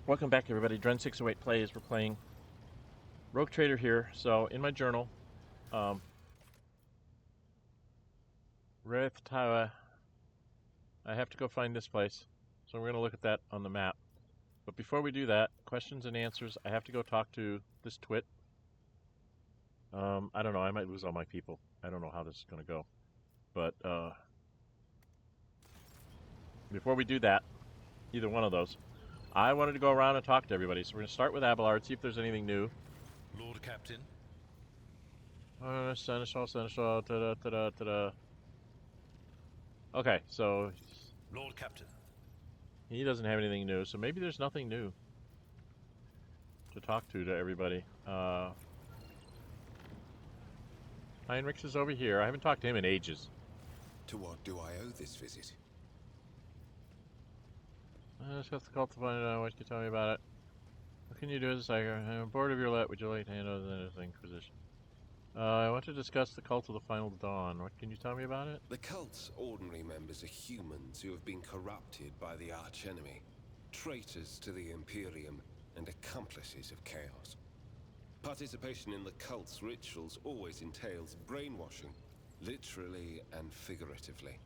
Welcome back, everybody. Dren608 plays. We're playing Rogue Trader here. So, in my journal, Rift Tower, I have to go find this place. So we're going to look at that on the map. But before we do that, questions and answers, I have to go talk to this twit. I don't know. I might lose all my people. I don't know how this is going to go. But before we do that, either one of those, I wanted to go around and talk to everybody. So we're going to start with Abelard, see if there's anything new. Lord Captain. Seneschal, ta-da. Okay, so Lord Captain. he doesn't have anything new, so maybe there's nothing new to talk to everybody. Heinrix is over here. I haven't talked to him in ages. To what do I owe this visit? I just have to call to find out what you can tell me about it. What can you do as a psyker? I'm bored of Yrliet. Would you like to hand over the Inquisition? I want to discuss the cult of the Final Dawn. What can you tell me about it? The cult's ordinary members are humans who have been corrupted by the archenemy, traitors to the Imperium, and accomplices of chaos. Participation in the cult's rituals always entails brainwashing, literally and figuratively.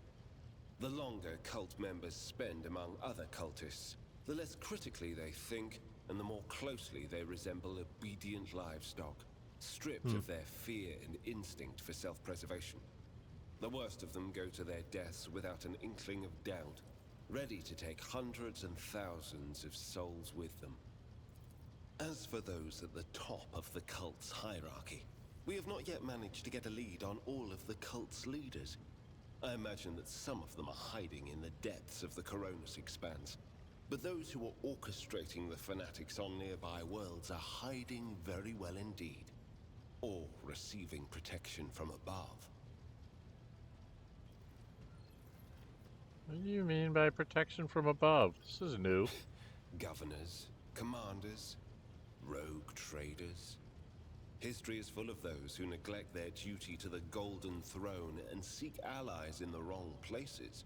The longer cult members spend among other cultists, the less critically they think, and the more closely they resemble obedient livestock, stripped of their fear and instinct for self-preservation. The worst of them go to their deaths without an inkling of doubt, ready to take hundreds and thousands of souls with them. As for those at the top of the cult's hierarchy, we have not yet managed to get a lead on all of the cult's leaders. I imagine that some of them are hiding in the depths of the Koronus Expanse, but those who are orchestrating the fanatics on nearby worlds are hiding very well indeed. Or receiving protection from above. What do you mean by protection from above? This is new. Governors, commanders, rogue traders. History is full of those who neglect their duty to the Golden Throne and seek allies in the wrong places.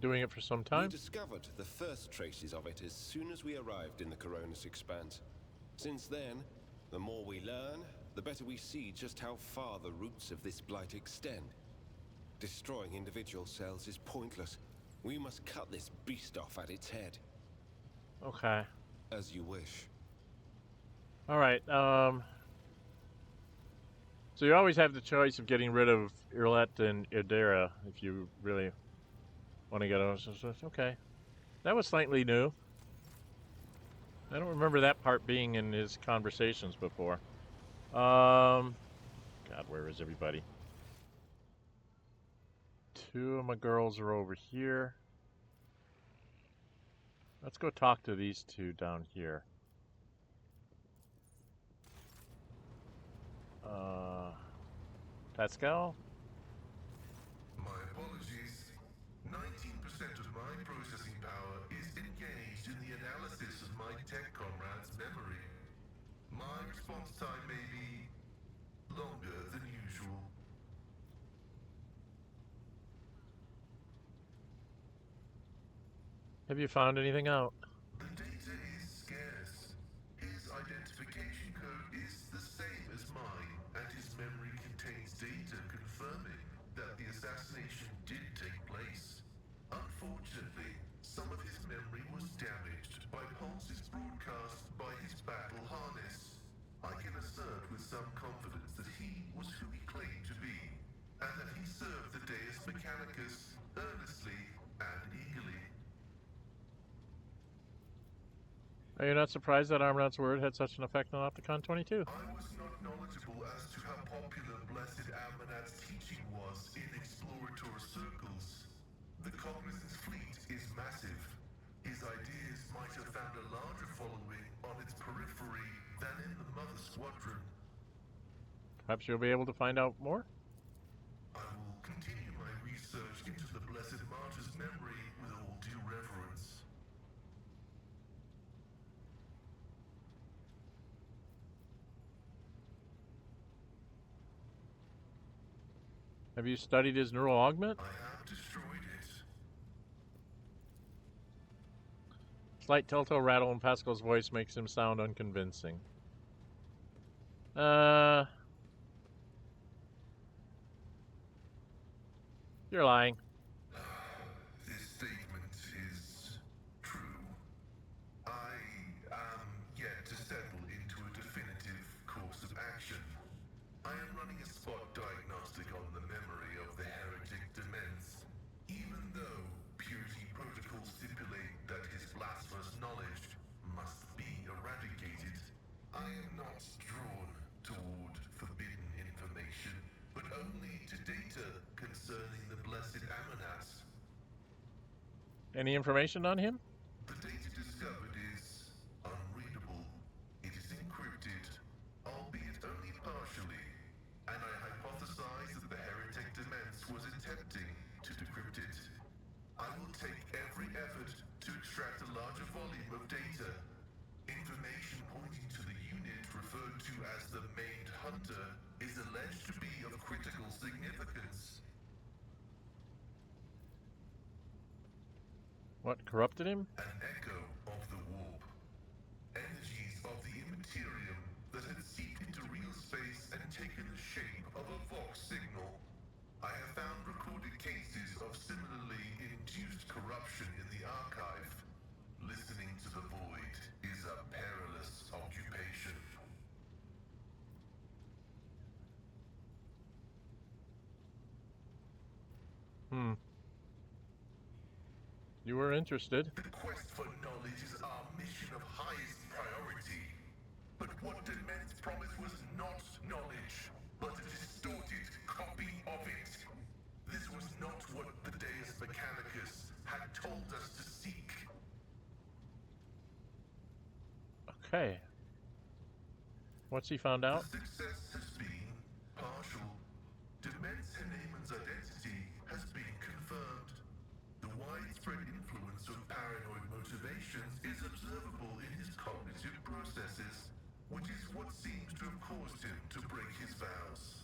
Doing it for some time? We discovered the first traces of it as soon as we arrived in the Koronus Expanse. Since then, the more we learn, the better we see just how far the roots of this blight extend. Destroying individual cells is pointless. We must cut this beast off at its head. Okay. As you wish. Alright, so you always have the choice of getting rid of Yrliet and Idira if you really want to get on. Okay. That was slightly new. I don't remember that part being in his conversations before. God, where is everybody? Two of my girls are over here. Let's go talk to these two down here. Pasqal? My apologies. 19% of my processing power is engaged in the analysis of my tech comrade's memory. My response time may be longer than usual. Have you found anything out? The data is scarce. His identification code is the same as mine, and his memory contains data confirming that the assassination did take place. Unfortunately, some of his memory was damaged by pulses broadcast by his battle harness. I can assert with some confidence that he was who he claimed to be, and that he served the Deus Mechanicus earnestly and eagerly. Are you not surprised that Armron's word had such an effect on Opticon 22? I was not knowledgeable as to how popular Blessed Abmanat's teaching was in exploratory circles. The Cognizant's fleet is massive. His ideas might have found a larger following on its periphery than in the Mother Squadron. Perhaps you'll be able to find out more? I will continue my research into the Blessed Martyr's memory with all due reverence. Have you studied his neural augment? I have destroyed it. Slight telltale rattle in Pascal's voice makes him sound unconvincing. You're lying. This statement is true. I am yet to settle into a definitive course of action. I am running a spot diagnostic on the memory of the heretic Dren608. Even though purity protocols stipulate that his blasphemous knowledge must be eradicated, I am not drawn toward forbidden information, but only to data concerning the blessed Amonats. Any information on him? The data discovered is unreadable. It is encrypted, albeit only partially, and I hypothesize that the heretic Dren608 was attempting to decrypt it. I will take every effort to extract a larger volume of data. Information pointing to the unit referred to as the Maimed Hunter is alleged to be of critical significance. What corrupted him? An echo of the warp. Energies of the Imperium that had seeped into real space and taken the shape of a Vox signal. I have found recorded cases of similarly induced corruption in the archive. Listening to the void is a perilous occupation. You were interested. The quest for knowledge is our mission of highest priority. But what Dren608 promised was not knowledge, but a distorted copy of it. This was not what the Deus Mechanicus had told us to seek. Okay. What's he found out? The success has been partial. Dren608's identity has been confirmed. The widespread influence of paranoid motivations is observable in his cognitive processes, which is what seems to have caused him to break his vows.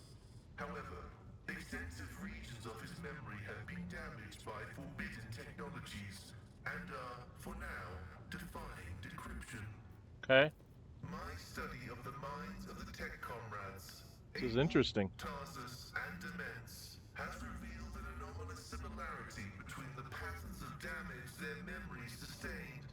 However, extensive regions of his memory have been damaged by forbidden technologies and are, for now, defying decryption. Okay. My study of the minds of the tech comrades, This is interesting. Tarsus and Dren608, has revealed an anomalous similarity between the patterns of damage their memories sustained.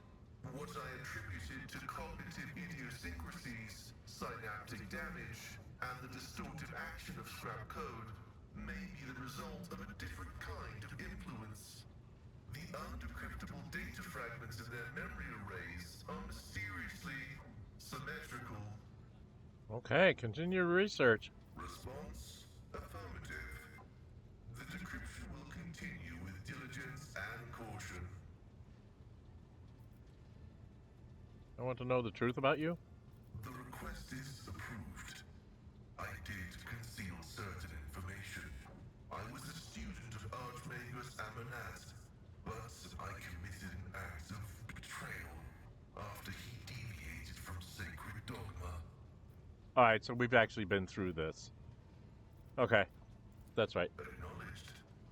What I attributed to cognitive idiosyncrasies, synaptic damage, and the distortive action of scrap code may be the result of a different kind of influence. The undecryptable data fragments in their memory arrays are mysteriously symmetrical. Okay, continue research. Response: affirmative. The decryption will continue with diligence and caution. I want to know the truth about you. The request is approved. I did conceal certain information. I was a student of Archmagus Amonat, but I committed an act of betrayal after he deviated from sacred dogma. Alright, so we've actually been through this. Okay. That's right. Acknowledged.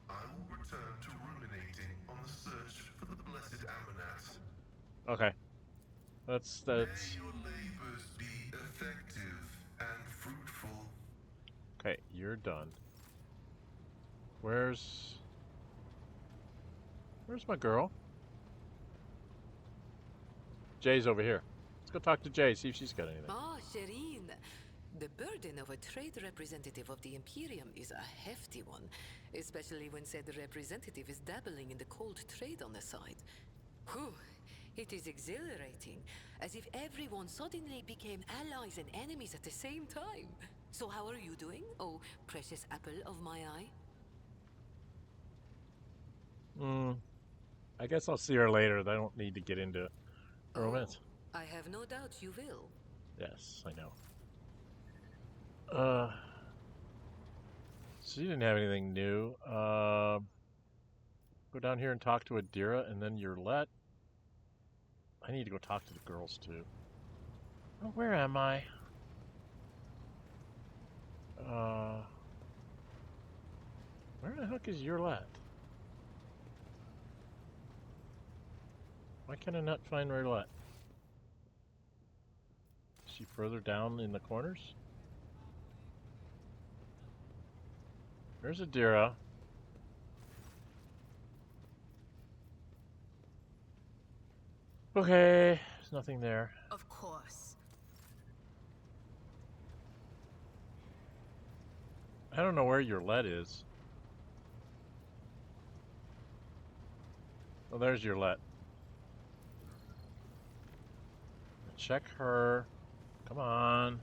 I will return to ruminating on the search for the blessed Amonat. Okay. That's May your labors be effective and fruitful. okay, you're done. Where's my girl? Jay's over here. Let's go talk to Jay, see if she's got anything. Ah, Shireen. The burden of a trade representative of the Imperium is a hefty one, especially when said representative is dabbling in the cold trade on the side. Whew, it is exhilarating, as if everyone suddenly became allies and enemies at the same time. So how are you doing, oh precious apple of my eye? I guess I'll see her later. I don't need to get into romance. I have no doubt you will. Yes, I know. She didn't have anything new. Go down here and talk to Idira, and then Yrliet. I need to go talk to the girls too. Oh, where am I? Where the heck is Yrliet? Why can I not find Yrliet? Is she further down in the corners? There's Idira. Okay, there's nothing there. Of course. I don't know where Yrliet is. Oh, there's Yrliet. Check her. Come on.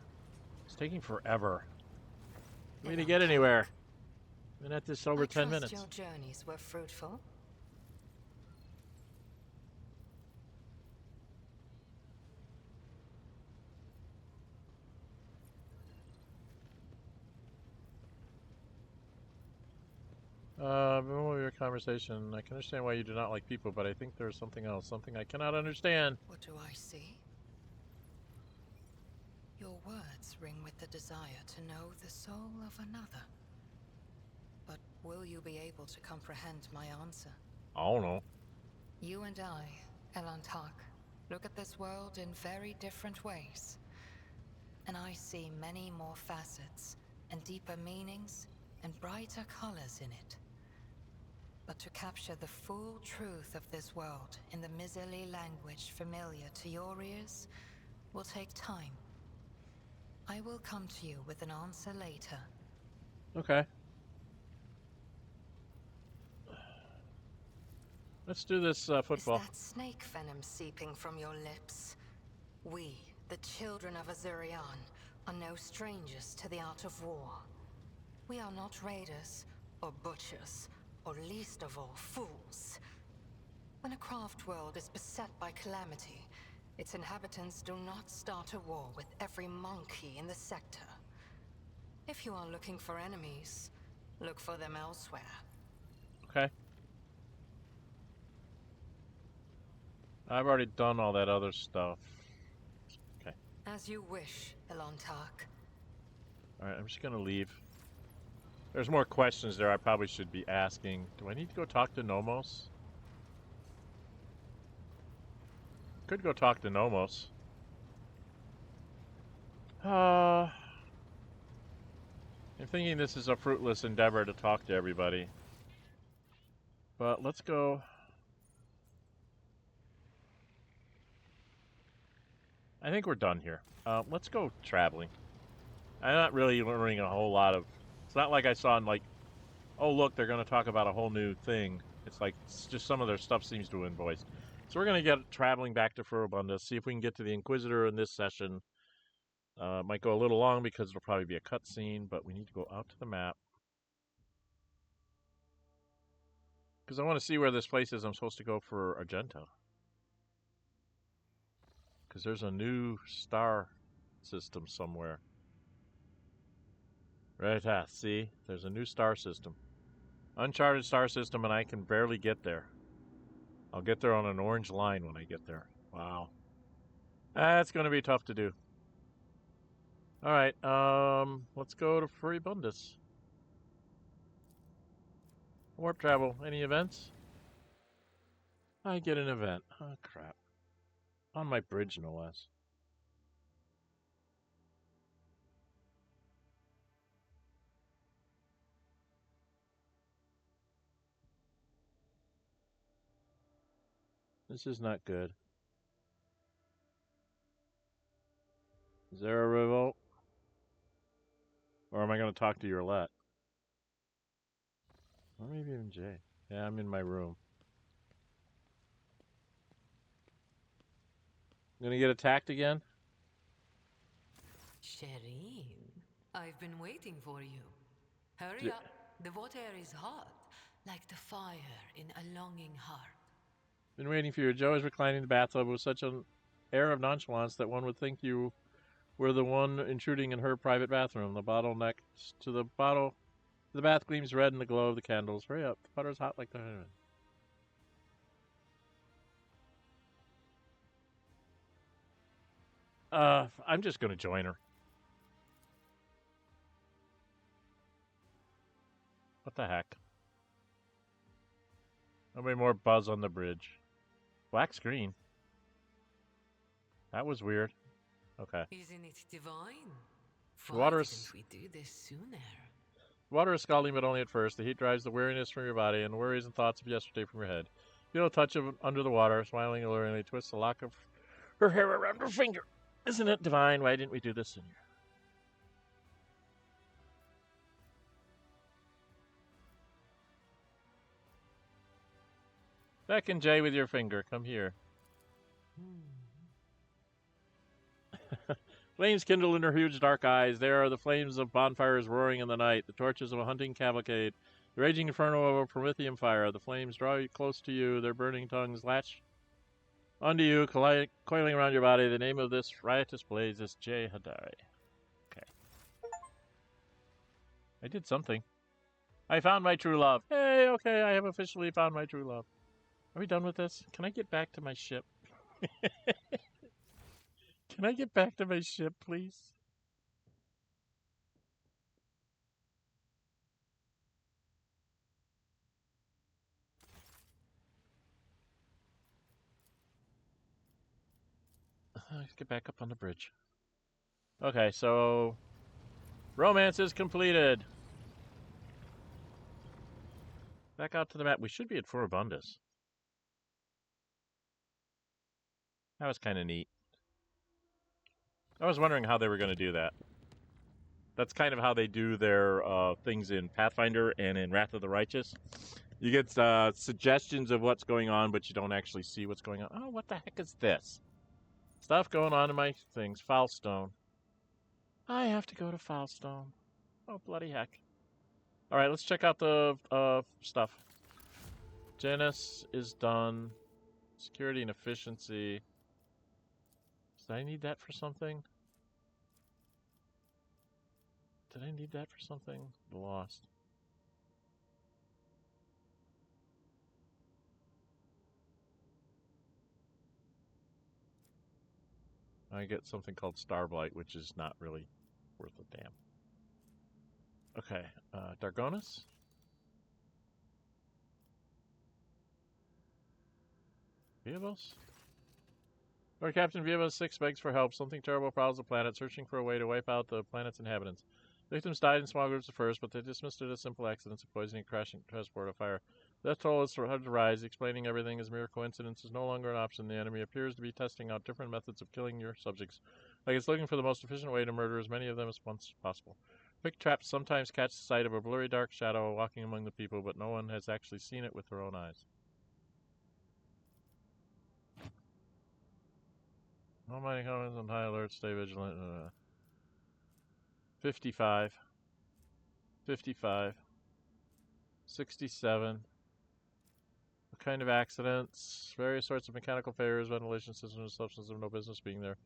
It's taking forever. We need to get anywhere. Been at this over 10 minutes. Your journeys were fruitful. Remember your conversation. I can understand why you do not like people, but I think there's something else. Something I cannot understand. What do I see? Your words ring with the desire to know the soul of another. But will you be able to comprehend my answer? I don't know. You and I, Elantark, look at this world in very different ways. And I see many more facets, and deeper meanings, and brighter colors in it. But to capture the full truth of this world in the miserly language familiar to your ears will take time. I will come to you with an answer later. Okay. Let's do this football. Is that snake venom seeping from your lips? We, the children of Azurian, are no strangers to the art of war. We are not raiders, or butchers, or least of all, fools. When a craft world is beset by calamity, its inhabitants do not start a war with every monkey in the sector. If you are looking for enemies, look for them elsewhere. Okay. I've already done all that other stuff. Okay. As you wish, Elantark. Alright, I'm just gonna leave. There's more questions there I probably should be asking. Do I need to go talk to Nomos? Could go talk to Nomos. I'm thinking this is a fruitless endeavor to talk to everybody. But let's go. I think we're done here. Let's go traveling. I'm not really learning a whole lot of... It's not like I saw in like, oh look, they're going to talk about a whole new thing. It's like, it's just some of their stuff seems to invoice. So we're going to get traveling back to Furibundus, see if we can get to the Inquisitor in this session. Might go a little long because it'll probably be a cutscene, but we need to go out to the map. Because I want to see where this place is I'm supposed to go for Argenta. Because there's a new star system somewhere. Right, see? There's a new star system. Uncharted star system, and I can barely get there. I'll get there on an orange line when I get there. Wow. That's going to be tough to do. Alright, let's go to Furibundus. Warp travel. Any events? I get an event. Oh, crap. On my bridge, no less. This is not good. Is there a revolt? Or am I going to talk to Yrliet? Or maybe even Jay. Yeah, I'm in my room. I'm gonna get attacked again? Shireen, I've been waiting for you. Hurry up. The water is hot, like the fire in a longing heart. Been waiting for you. Joe is reclining in the bathtub with such an air of nonchalance that one would think you were the one intruding in her private bathroom. The bottle next to the bath gleams red in the glow of the candles. Hurry up. The butter's hot like the... I'm just gonna join her. What the heck? There'll be more buzz on the bridge. Black screen. That was weird. Okay. Isn't it divine? The Why water didn't is we do this sooner? scalding, but only at first. The heat drives the weariness from your body and the worries and thoughts of yesterday from your head. Feel a touch of under the water, smiling alluringly, twists a lock of her hair around her finger. Isn't it divine? Why didn't we do this sooner? Beckon Jay with your finger. Come here. Flames kindle in her huge dark eyes. There are the flames of bonfires roaring in the night, the torches of a hunting cavalcade, the raging inferno of a Promethean fire. The flames draw you close to you, their burning tongues latch onto you, coiling around your body. The name of this riotous blaze is Jay Hadari. Okay. I did something. I found my true love. Hey, okay, I have officially found my true love. Are we done with this? Can I get back to my ship? Can I get back to my ship, please? Let's get back up on the bridge. Okay, so romance is completed. Back out to the map. We should be at Furibundus. That was kind of neat. I was wondering how they were going to do that. That's kind of how they do their things in Pathfinder and in Wrath of the Righteous. You get suggestions of what's going on, but you don't actually see what's going on. Oh, what the heck is this? Stuff going on in my things. Foulstone. I have to go to Foulstone. Oh, bloody heck. Alright, let's check out the stuff. Janus is done. Security and efficiency. Did I need that for something? Did I need that for something? Lost. I get something called Starblight, which is not really worth a damn. Okay, Dargonus? Vievos? Lord Captain Vievos 6 begs for help. Something terrible prowls the planet, searching for a way to wipe out the planet's inhabitants. Victims died in small groups at first, but they dismissed it as simple accidents of poisoning, crashing, transport, or fire. Death toll is started to rise. Explaining everything as mere coincidence is no longer an option. The enemy appears to be testing out different methods of killing your subjects, like it's looking for the most efficient way to murder as many of them as possible. Quick traps sometimes catch the sight of a blurry dark shadow walking among the people, but no one has actually seen it with their own eyes. No mighty comments on high alert, stay vigilant. 55. 55. 67. What kind of accidents? Various sorts of mechanical failures, ventilation systems, substances of no business being there.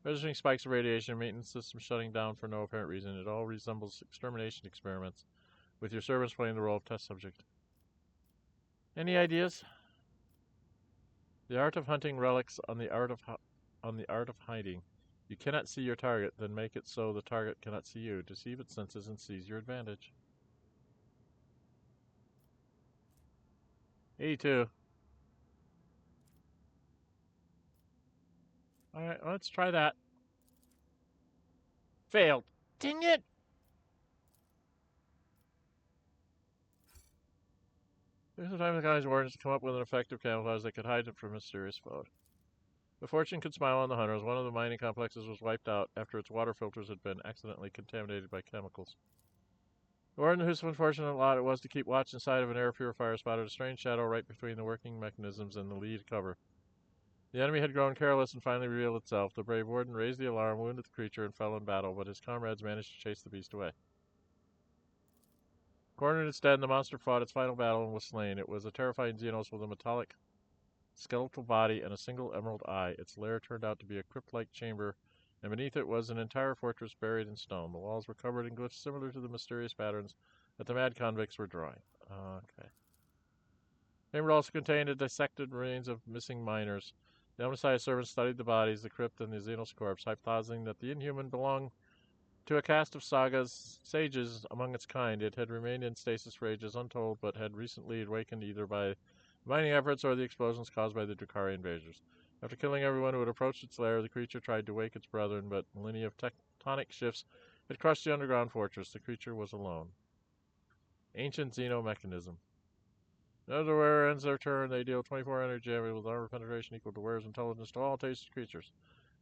Registering spikes of radiation, maintenance systems shutting down for no apparent reason. It all resembles extermination experiments, with your servants playing the role of test subject. Any ideas? The art of hunting relics on the art of hiding. You cannot see your target, then make it so the target cannot see you. Deceive its senses and seize your advantage. 82. Alright, let's try that. Failed. Dang it! There's a time the guy's warnings to come up with an effective camouflage that could hide them from mysterious foe. But fortune could smile on the hunters. One of the mining complexes was wiped out after its water filters had been accidentally contaminated by chemicals. The warden, whose unfortunate lot it was to keep watch inside of an air purifier, spotted a strange shadow right between the working mechanisms and the lead cover. The enemy had grown careless and finally revealed itself. The brave warden raised the alarm, wounded the creature, and fell in battle, but his comrades managed to chase the beast away. Cornered instead, the monster fought its final battle and was slain. It was a terrifying Xenos with a metallic skeletal body and a single emerald eye. Its lair turned out to be a crypt-like chamber, and beneath it was an entire fortress buried in stone. The walls were covered in glyphs similar to the mysterious patterns that the mad convicts were drawing. Okay. The chamber also contained the dissected remains of missing miners. The homicide servants studied the bodies, the crypt, and the Xenos corpse, hypothesizing that the inhuman belonged to a caste of sages among its kind. It had remained in stasis for ages untold, but had recently awakened either by Mining efforts or the explosions caused by the Drukhari invaders. After killing everyone who had approached its lair, the creature tried to wake its brethren, but a lineage of tectonic shifts had crushed the underground fortress. The creature was alone. Ancient Xeno mechanism. As the wearer ends their turn, they deal 24 energy damage with armor penetration equal to wearer's intelligence to all tasted creatures.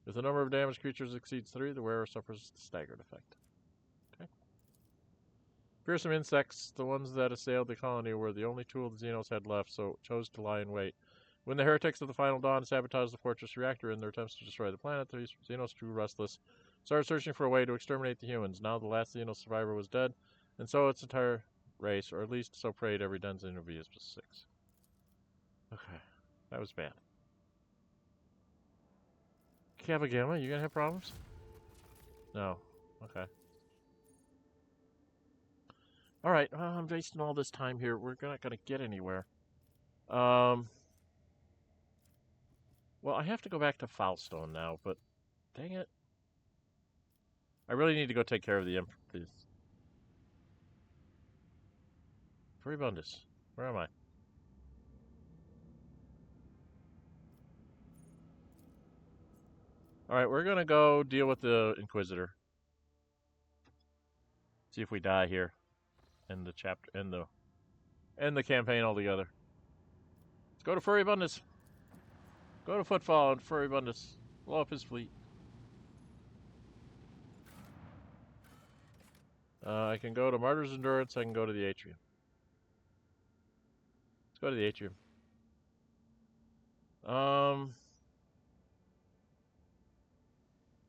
If the number of damaged creatures exceeds 3, the wearer suffers the staggered effect. Okay. Fearsome insects, the ones that assailed the colony, were the only tool the Xenos had left, so chose to lie in wait. When the heretics of the Final Dawn sabotaged the fortress reactor in their attempts to destroy the planet, the Xenos grew restless, started searching for a way to exterminate the humans. Now the last Xenos survivor was dead, and so its entire race, or at least so prayed every Denzin of VS6. Okay, that was bad. Gamma, you gonna have problems? No. Okay. Alright, well, I'm wasting all this time here. We're not gonna get anywhere. Well, I have to go back to Foulstone now, but dang it. I really need to go take care of the Emperor. Furibundus. Where am I? Alright, we're gonna go deal with the Inquisitor. See if we die here. End the chapter, end the campaign altogether. Let's go to Furibundus. Go to Footfall and Furibundus. Blow up his fleet. I can go to Martyr's Endurance. I can go to the Atrium. Let's go to the Atrium.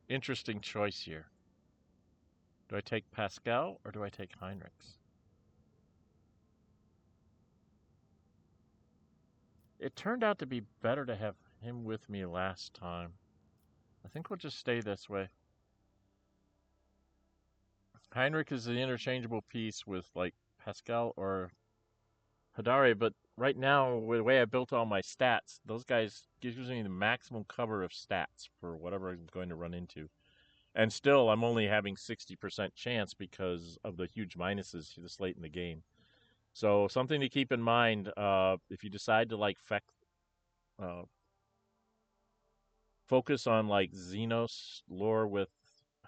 Interesting choice here. Do I take Pasqal or do I take Heinrix? It turned out to be better to have him with me last time. I think we'll just stay this way. Heinrich is the interchangeable piece with like Pasqal or Hadari, but right now, with the way I built all my stats, those guys gives me the maximum cover of stats for whatever I'm going to run into. And still, I'm only having 60% chance because of the huge minuses this late in the game. So something to keep in mind, if you decide to like focus on like Xenos lore with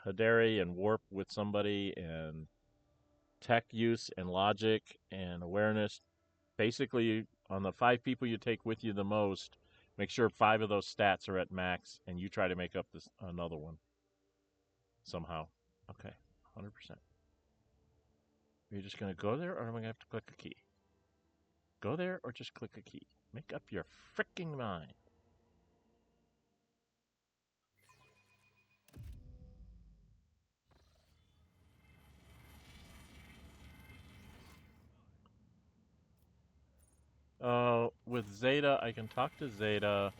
Hadari and warp with somebody and tech use and logic and awareness, basically on the 5 people you take with you the most, make sure 5 of those stats are at max and you try to make up this another one somehow. Okay, 100%. Are you just going to go there, or am I going to have to click a key? Go there, or just click a key? Make up your fricking mind. With Zeta, I can talk to Zeta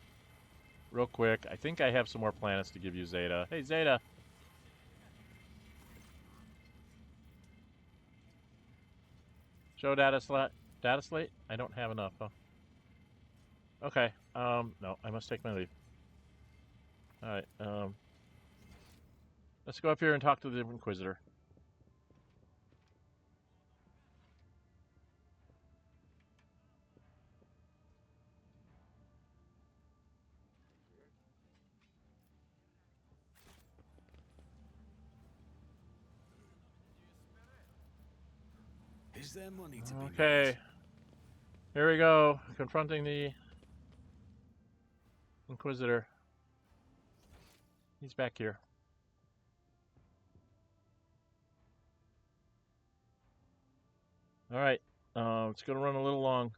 real quick. I think I have some more planets to give you, Zeta. Hey, Zeta! Show data slate? I don't have enough, huh? Okay, no, I must take my leave. Alright, let's go up here and talk to the Inquisitor. Is there money to be Okay, made? here we go, confronting the Inquisitor. He's back here. Alright, it's gonna run a little long.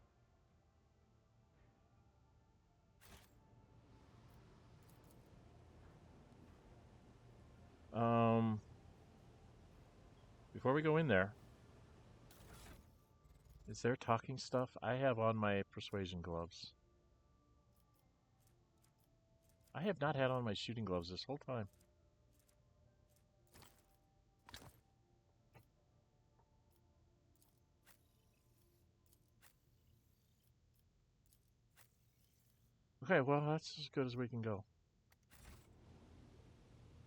Before we go in there, is there talking stuff? I have on my persuasion gloves. I have not had on my shooting gloves this whole time. Okay, well, that's as good as we can go.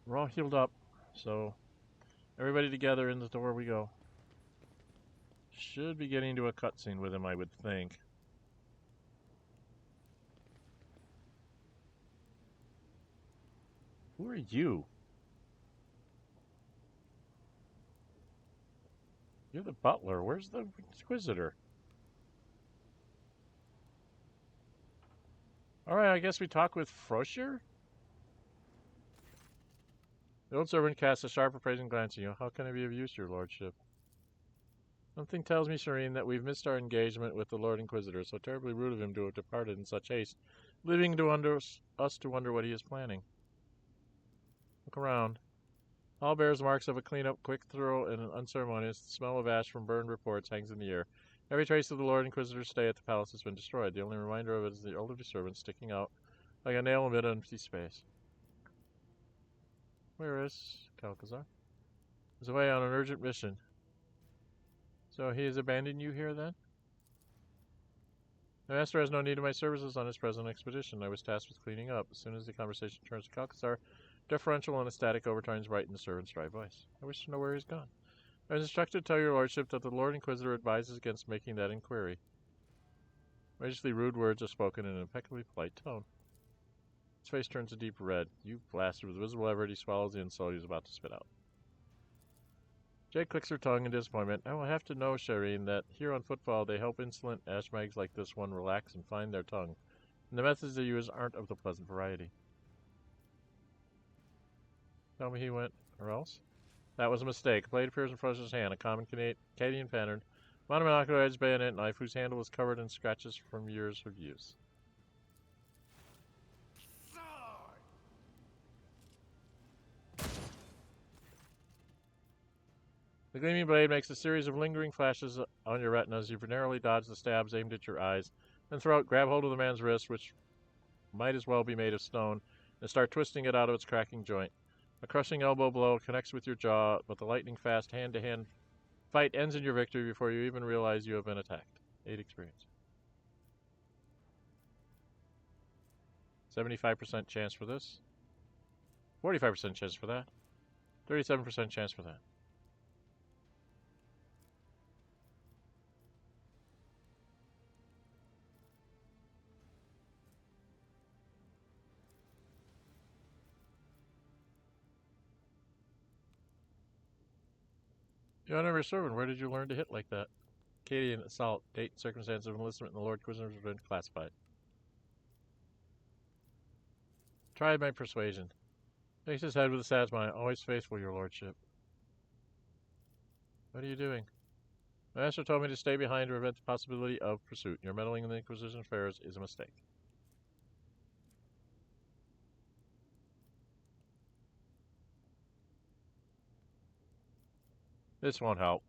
We're all healed up, so everybody together in the door we go. Should be getting to a cutscene with him, I would think. Who are you? You're the butler. Where's the Inquisitor? Alright, I guess we talk with Froscher? The old servant casts a sharp, appraising glance at you. How can I be of use, your lordship? Something tells me, Serene, that we've missed our engagement with the Lord Inquisitor. So terribly rude of him to have departed in such haste, leaving us to wonder what he is planning. Look around. All bears marks of a clean-up, quick, thorough, and unceremonious. The smell of ash from burned reports hangs in the air. Every trace of the Lord Inquisitor's stay at the palace has been destroyed. The only reminder of it is the elderly servant sticking out like a nail amid empty space. Where is Calcazar? He's away on an urgent mission. So he has abandoned you here, then? The master has no need of my services on his present expedition. I was tasked with cleaning up. As soon as the conversation turns to Calcazar, deferential and ecstatic overtones brighten the servant's dry voice. I wish to know where he's gone. I was instructed to tell your lordship that the Lord Inquisitor advises against making that inquiry. Outrageously rude words are spoken in an impeccably polite tone. His face turns a deep red. You blasted. With visible effort, he swallows the insult he is about to spit out. Jade clicks her tongue in disappointment. I will have to know, Shireen, that here on Footfall they help insolent ashmags like this one relax and find their tongue. And the methods they use aren't of the pleasant variety. Tell me he went, or else? That was a mistake. A blade appears in Froscher's hand, a common Canadian pattern, monomonocular edged bayonet knife whose handle was covered in scratches from years of use. The gleaming blade makes a series of lingering flashes on your retina as you narrowly dodge the stabs aimed at your eyes, then grab hold of the man's wrist, which might as well be made of stone, and start twisting it out of its cracking joint. A crushing elbow blow connects with your jaw, but the lightning-fast hand-to-hand fight ends in your victory before you even realize you have been attacked. 8 experience. 75% chance for this. 45% chance for that. 37% chance for that. Your Honor, servant, where did you learn to hit like that? Acadian assault. Date and circumstance of enlistment in the Lord Inquisitor have been classified. Try my persuasion. Shakes his head with a sad smile. Always faithful, your lordship. What are you doing? My master told me to stay behind to prevent the possibility of pursuit. Your meddling in the Inquisition affairs is a mistake. This won't help.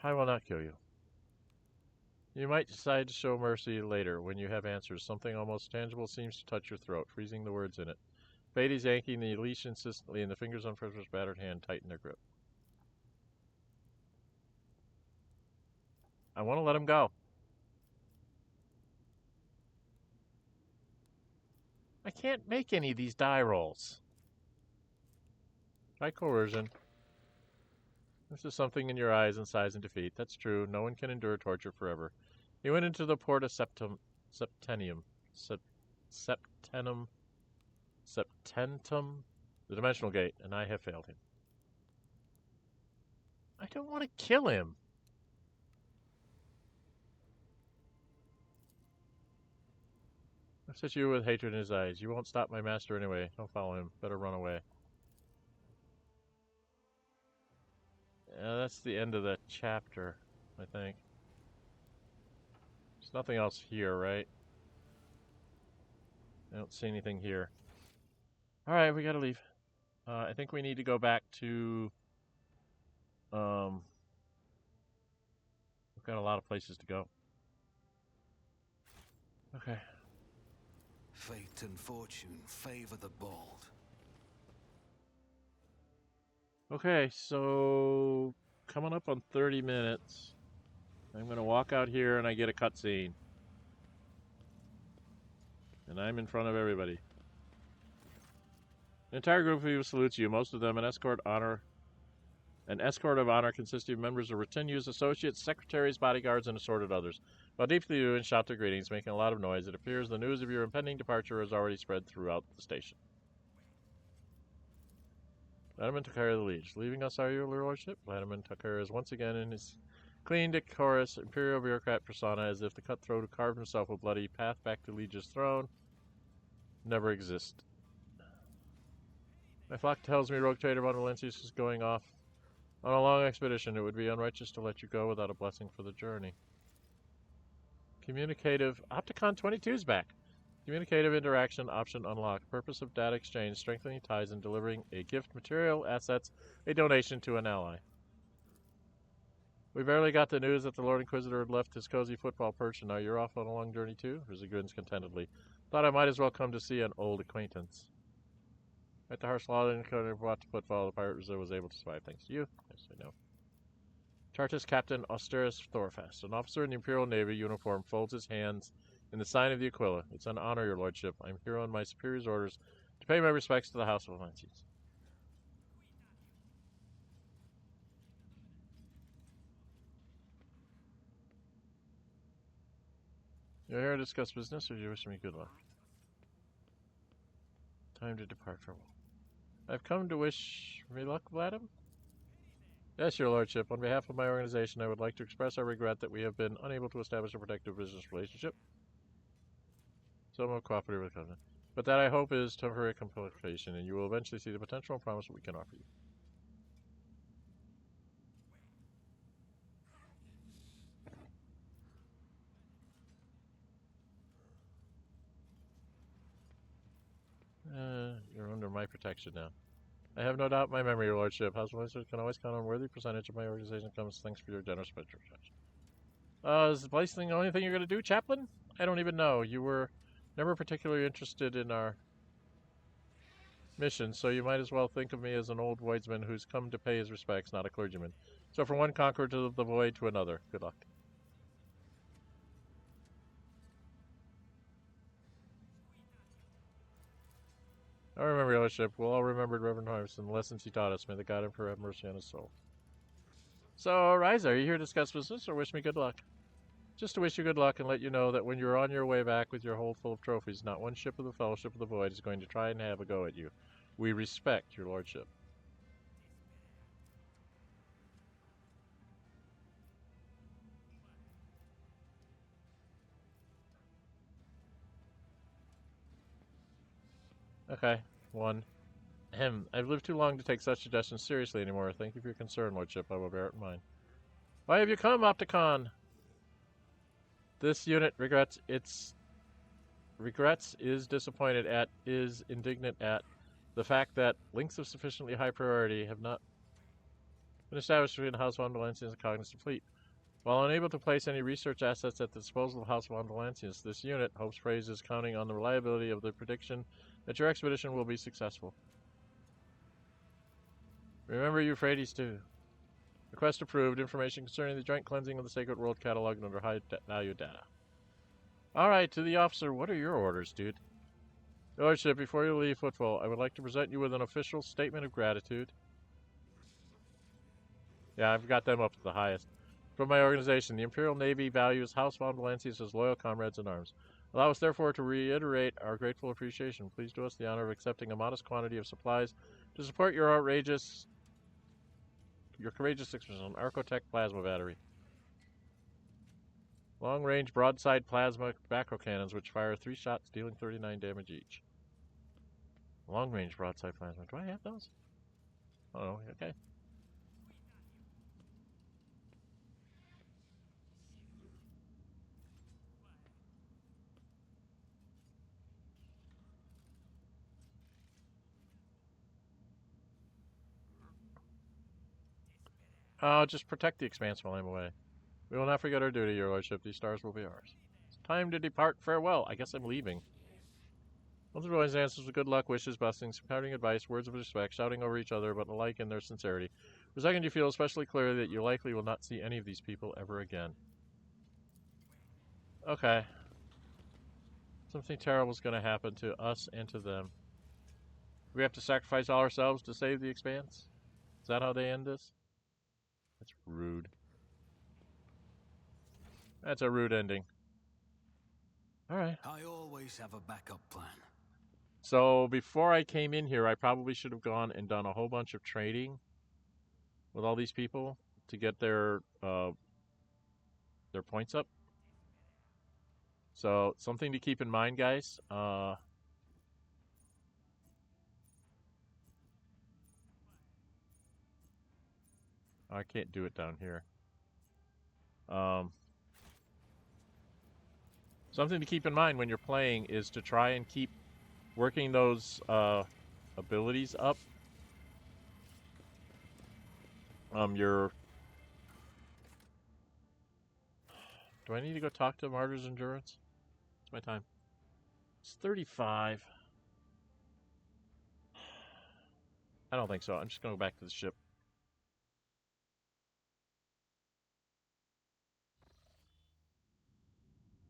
I will not kill you. You might decide to show mercy later when you have answers. Something almost tangible seems to touch your throat, freezing the words in it. Fate is yanking the leash insistently, and the fingers on Fresher's battered hand tighten their grip. I want to let him go. I can't make any of these die rolls. Try coercion. This is something in your eyes and sighs in defeat. That's true. No one can endure torture forever. He went into the Porta Septentum, the dimensional gate, and I have failed him. I don't want to kill him. Looks at you with hatred in his eyes. You won't stop my master anyway. Don't follow him. Better run away. Yeah, that's the end of the chapter, I think. There's nothing else here, right? I don't see anything here. Alright, we gotta leave. I think we need to go back to... we've got a lot of places to go. Okay. Fate and fortune favor the bold. Okay, so coming up on 30 minutes. I'm going to walk out here and I get a cutscene. And I'm in front of everybody. An entire group of people salutes you, most of them an escort of honor consisting of members of retinues, associates, secretaries, bodyguards, and assorted others. While deeply you and shout their greetings, making a lot of noise, it appears the news of your impending departure has already spread throughout the station. Vladimir took care of the Liege. Leaving us, are you, your lordship? Vladimir took care is once again in his clean, decorous, imperial bureaucrat persona, as if the cutthroat who carved himself a bloody path back to Liege's throne never exist. My flock tells me Rogue Trader von Valencius is going off on a long expedition. It would be unrighteous to let you go without a blessing for the journey. Communicative Opticon 22's back. Communicative interaction option unlocked. Purpose of data exchange, strengthening ties and delivering a gift, material, assets, a donation to an ally. We barely got the news that the Lord Inquisitor had left his cozy football perch, and now you're off on a long journey too? Rizzy grins contentedly. Thought I might as well come to see an old acquaintance. At the harsh law that brought to Footfall, the pirate reserve was able to survive thanks to you. Yes, I know. Chartist Captain Austerus Thorfast, an officer in the Imperial Navy uniform, folds his hands in the sign of the Aquila. It's an honor, your lordship. I'm here on my superior's orders to pay my respects to the House of Valencius. You're here to discuss business, or do you wish me good luck? Time to depart. Farewell. I've come to wish me luck, Vladimir? Yes, your lordship. On behalf of my organization, I would like to express our regret that we have been unable to establish a productive business relationship. Somewhat cooperative with the covenant. But that I hope is temporary complication, and you will eventually see the potential and promise that we can offer you. You're under my protection now. I have no doubt my memory, your lordship. House of Valencius can always count on a worthy percentage of my organization comes. Thanks for your generous patronage. Is the place thing the only thing you're going to do, Chaplain? I don't even know. You were never particularly interested in our mission, so you might as well think of me as an old voidsman who's come to pay his respects, not a clergyman. So from one conqueror to the void to another. Good luck. I remember your lordship. We'll all remember Reverend Heinrix and the lessons he taught us. May the God Emperor have mercy on his soul. So, Ryza, are you here to discuss business or wish me good luck? Just to wish you good luck and let you know that when you're on your way back with your hold full of trophies, not one ship of the Fellowship of the Void is going to try and have a go at you. We respect your lordship. Okay, one. I've lived too long to take such suggestions seriously anymore. Thank you for your concern, lordship. I will bear it in mind. Why have you come, Opticon? This unit is indignant at the fact that links of sufficiently high priority have not been established between the House of Valencius and the Cognizant Fleet. While unable to place any research assets at the disposal of House of Valencius, this unit hopes praise is counting on the reliability of the prediction that your expedition will be successful. Remember Euphrates too. Request approved. Information concerning the joint cleansing of the Sacred World cataloged under high value data. Alright, to the officer, what are your orders, dude? Your lordship, before you leave Footfall, I would like to present you with an official statement of gratitude. Yeah, I've got them up to the highest. From my organization, the Imperial Navy values House von Valencius as loyal comrades in arms. Allow us, therefore, to reiterate our grateful appreciation. Please do us the honor of accepting a modest quantity of supplies to support your courageous expedition. Arcotech plasma battery. Long-range broadside plasma macro cannons which fire 3 shots, dealing 39 damage each. Long-range broadside plasma. Do I have those? Oh, okay. Just protect the Expanse while I'm away. We will not forget our duty, your lordship. These stars will be ours. It's time to depart. Farewell. I guess I'm leaving. Once everyone answers with good luck, wishes, blessings, parting advice, words of respect, shouting over each other, but alike in their sincerity. For a second, you feel especially clearly that you likely will not see any of these people ever again. Okay. Something terrible is going to happen to us and to them. We have to sacrifice all ourselves to save the Expanse? Is that how they end this? That's rude. That's a rude ending. Alright. I always have a backup plan. So before I came in here, I probably should have gone and done a whole bunch of trading with all these people to get their points up. So something to keep in mind, guys. I can't do it down here. Something to keep in mind when you're playing is to try and keep working those abilities up. Do I need to go talk to Martyr's Endurance? It's my time. It's 35. I don't think so. I'm just going to go back to the ship.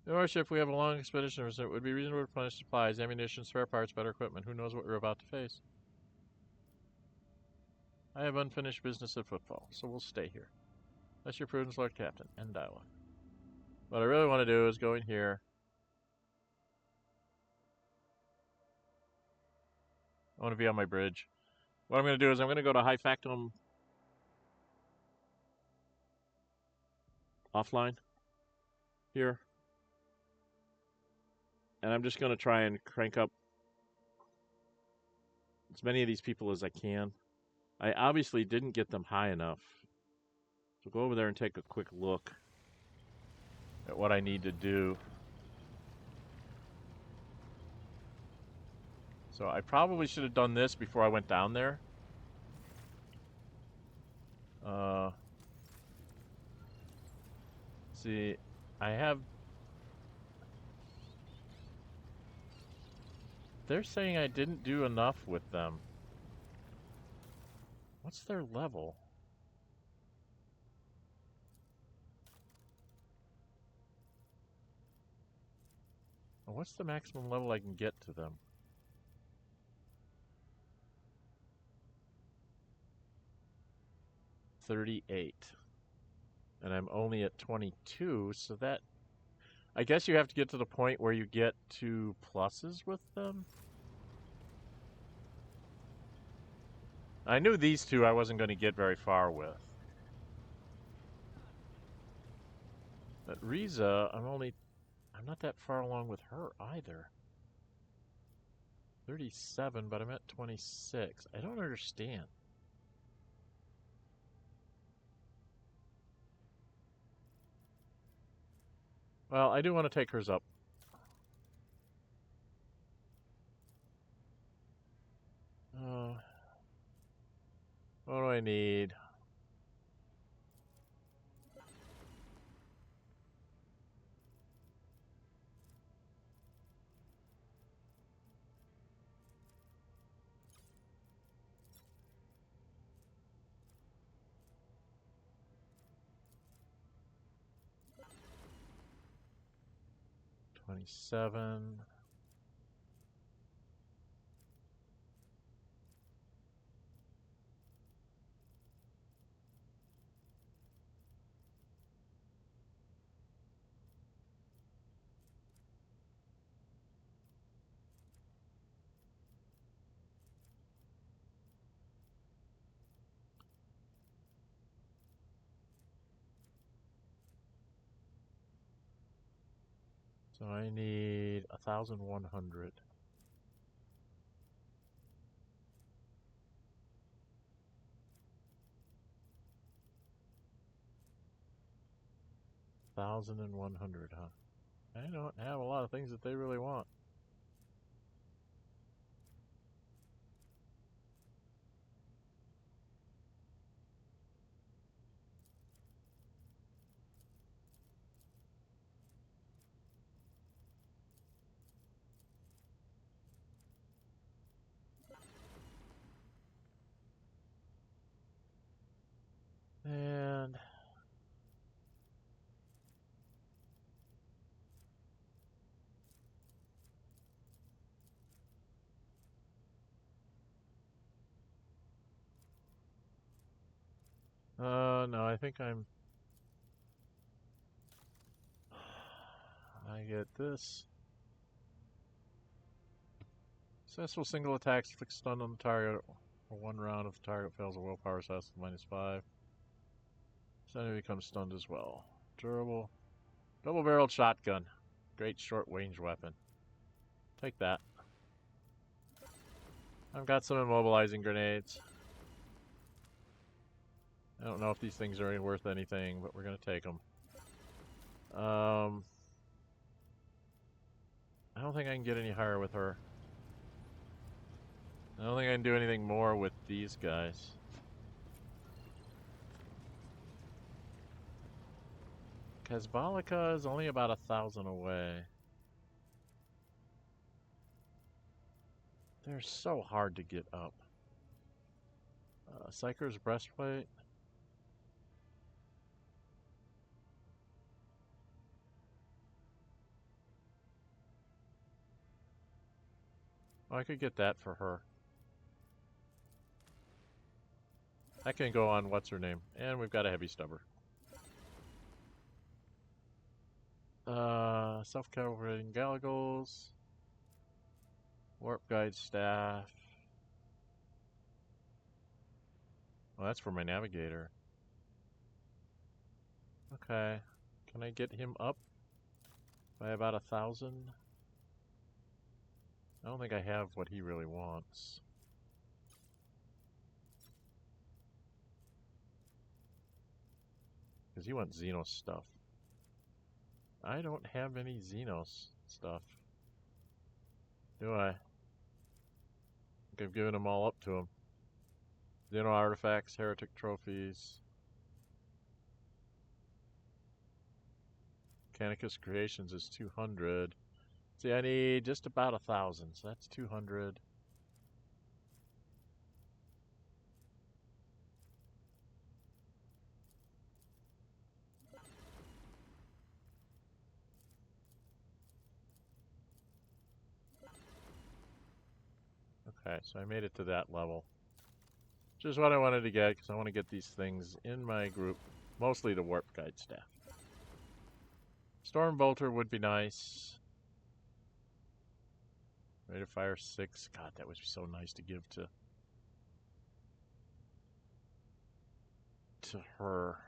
In our ship, we have a long expedition. It would be reasonable to replenish supplies, ammunition, spare parts, better equipment. Who knows what we're about to face? I have unfinished business at Footfall, so we'll stay here. That's your prudence, Lord Captain. End dialogue. What I really want to do is go in here. I want to be on my bridge. What I'm going to do is I'm going to go to High Factum offline here. And I'm just going to try and crank up as many of these people as I can. I obviously didn't get them high enough. So go over there and take a quick look at what I need to do. So I probably should have done this before I went down there. See, I have... They're saying I didn't do enough with them. What's their level? What's the maximum level I can get to them? 38. And I'm only at 22, so that... I guess you have to get to the point where you get to pluses with them? I knew these two I wasn't going to get very far with. But Riza, I'm not that far along with her either. 37, but I'm at 26. I don't understand. Well, I do want to take hers up. What do I need? $27. So I need 1,100. $1,100, huh? I don't have a lot of things that they really want. And no, I think I get this. Successful single attacks inflict stun on the target for 1 round if the target fails a willpower test -5. This enemy becomes stunned as well. Durable. Double-barreled shotgun. Great short-range weapon. Take that. I've got some immobilizing grenades. I don't know if these things are worth anything, but we're going to take them. I don't think I can get any higher with her. I don't think I can do anything more with these guys. Kazbalika is only about 1,000 away. They're so hard to get up. Psyker's breastplate. Oh, I could get that for her. That can go on what's her name. And we've got a heavy stubber. Self-calibrating galagles. Warp guide staff. Well, that's for my navigator. Okay. Can I get him up by about 1,000? I don't think I have what he really wants. Because he wants Xenos stuff. I don't have any Xenos stuff. Do I? I think I've given them all up to him. Xeno artifacts, heretic trophies. Canicus Creations is 200. See, I need just about 1,000, so that's 200. Okay, so I made it to that level. Which is what I wanted to get, because I want to get these things in my group. Mostly the warp guide staff. Stormbolter would be nice. Rate of fire 6. God, that would be so nice to give to her.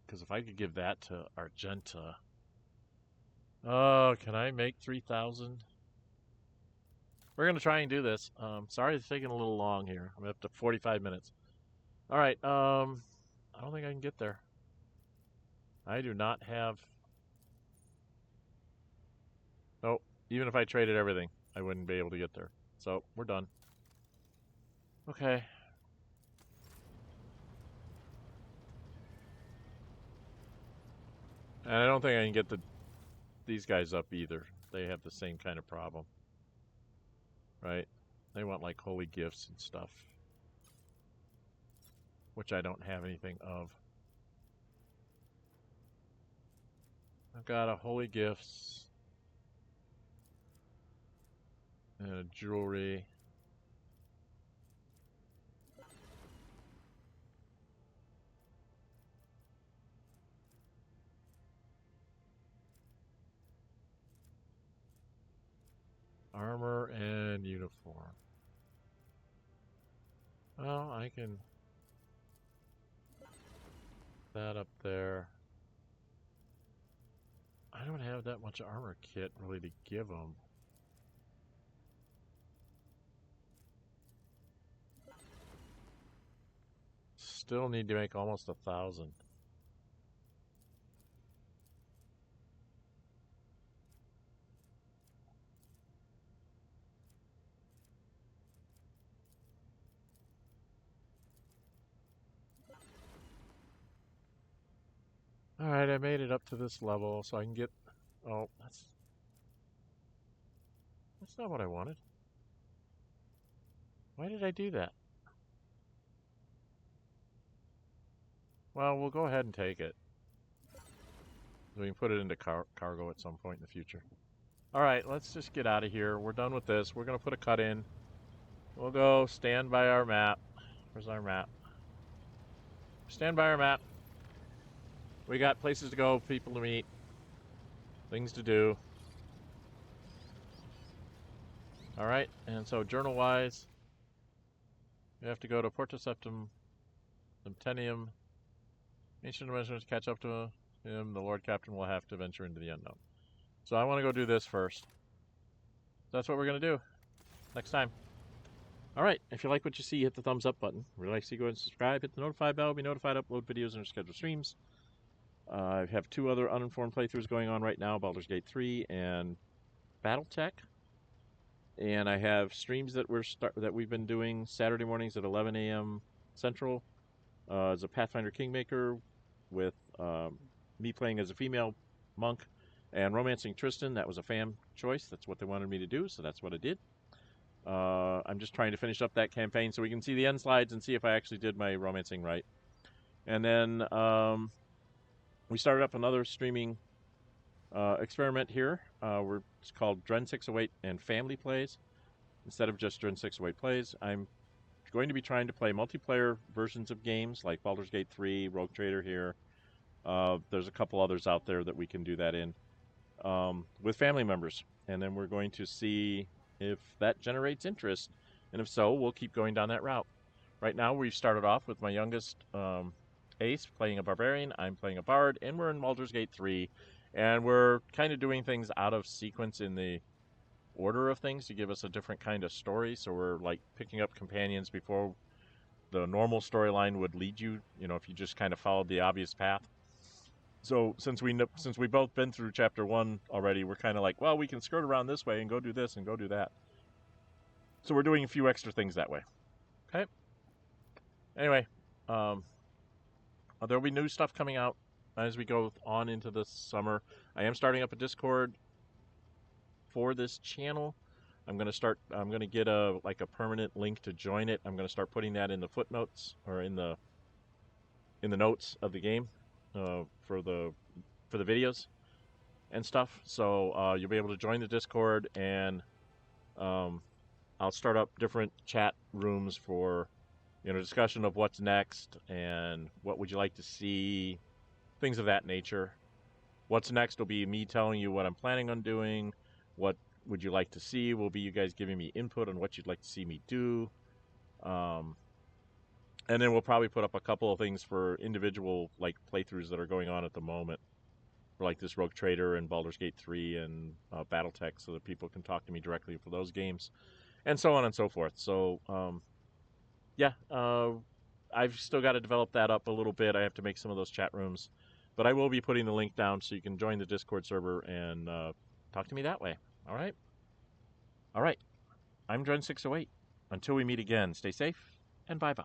Because if I could give that to Argenta. Oh, can I make 3,000? We're going to try and do this. Sorry it's taking a little long here. I'm up to 45 minutes. Alright, I don't think I can get there. I do not have... Nope. Even if I traded everything, I wouldn't be able to get there. So, we're done. Okay. And I don't think I can get these guys up either. They have the same kind of problem. Right? They want like holy gifts and stuff. Which I don't have anything of. I've got a holy gifts. And a jewelry. Armor and uniform. Well, I can... that up there. I don't have that much armor kit really to give them. Still need to make almost 1,000. Alright, I made it up to this level, so I can get... Oh, that's not what I wanted. Why did I do that? Well, we'll go ahead and take it. We can put it into cargo at some point in the future. Alright, let's just get out of here. We're done with this. We're going to put a cut in. We'll go stand by our map. Where's our map? Stand by our map. We got places to go, people to meet, things to do. All right, and so journal-wise, we have to go to Porta Septum, Centennium. Ancient Dimensions, catch up to him. The Lord Captain will have to venture into the unknown. So I want to go do this first. That's what we're going to do next time. All right, if you like what you see, hit the thumbs up button. Really like to see, go ahead and subscribe. Hit the notify bell. Be notified to upload videos and schedule streams. I have 2 other uninformed playthroughs going on right now, Baldur's Gate 3 and Battletech. And I have streams that we've been doing Saturday mornings at 11 a.m. Central. As a Pathfinder Kingmaker with me playing as a female monk and romancing Tristan. That was a fan choice. That's what they wanted me to do, so that's what I did. I'm just trying to finish up that campaign so we can see the end slides and see if I actually did my romancing right. And then we started up another streaming experiment here. It's called Dren608 and Family Plays. Instead of just Dren608 Plays, I'm going to be trying to play multiplayer versions of games like Baldur's Gate 3, Rogue Trader here. There's a couple others out there that we can do that in with family members. And then we're going to see if that generates interest. And if so, we'll keep going down that route. Right now, we've started off with my youngest Ace playing a Barbarian. I'm playing a Bard, and we're in Baldur's Gate 3. And we're kind of doing things out of sequence in the order of things to give us a different kind of story. So we're like picking up companions before the normal storyline would lead you, if you just kind of followed the obvious path. So since we both been through chapter 1 already, we're kind of like, well, we can skirt around this way and go do this and go do that. So we're doing a few extra things that way. Okay. Anyway, there'll be new stuff coming out as we go on into the summer. I am starting up a Discord for this channel. I'm going to get a permanent link to join it. I'm going to start putting that in the footnotes or in the notes of the game for the videos and stuff. So you'll be able to join the Discord, and I'll start up different chat rooms for discussion of what's next and what would you like to see, things of that nature. What's next will be me telling you what I'm planning on doing. What would you like to see will be you guys giving me input on what you'd like to see me do. And then we'll probably put up a couple of things for individual playthroughs that are going on at the moment, for like this Rogue Trader and Baldur's Gate 3 and Battletech, so that people can talk to me directly for those games, and so on and so forth. So I've still got to develop that up a little bit. I have to make some of those chat rooms, but I will be putting the link down so you can join the Discord server and talk to me that way. All right. I'm Dren608. Until we meet again, stay safe and bye-bye.